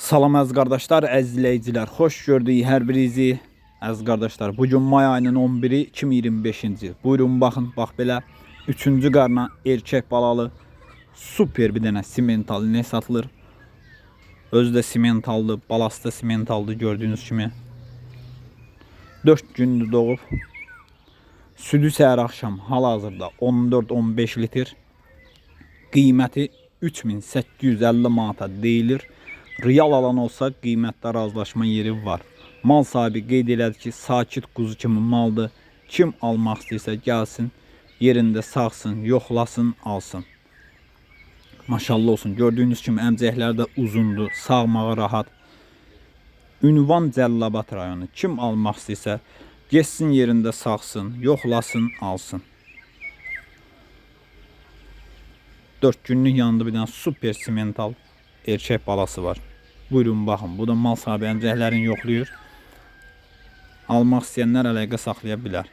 Salam əziz qardaşlar, əziz izləyicilər, xoş gördük hər birinizi. Əziz qardaşlar, bugün may ayının 11-i 2025-ci il. Buyurun baxın, bax belə 3-cü qarna erkək balalı super bir dənə simental ne satılır. Özü də simentaldır, balası da simentaldır gördüyünüz kimi. 4 gündür doğub. Südü səhər axşam hal-hazırda 14-15 litr. Qiyməti 3850 manata deyilir. Real alan olsa qiymətdə razılaşma yeri var. Mal sahibi qeyd elədi ki, sakit quzu kimi maldır. Kim almaq istəyirsə gəlsin, yerində sağsın, yoxlasın, alsın. Maşallah olsun. Gördüyünüz kimi əmcəkləri də uzundur, sağmağa rahat. Ünvan Cəllabad rayonu. Kim almaq istəyirsə geçsin, yerində sağsın, yoxlasın, alsın. 4 günlük yanında bir dənə super simental erkək balası var. Buyurun baxın. Bu da mal sahibi əmcəklərini yoxlayır. Almaq istəyənlər əlaqə saxlaya bilər.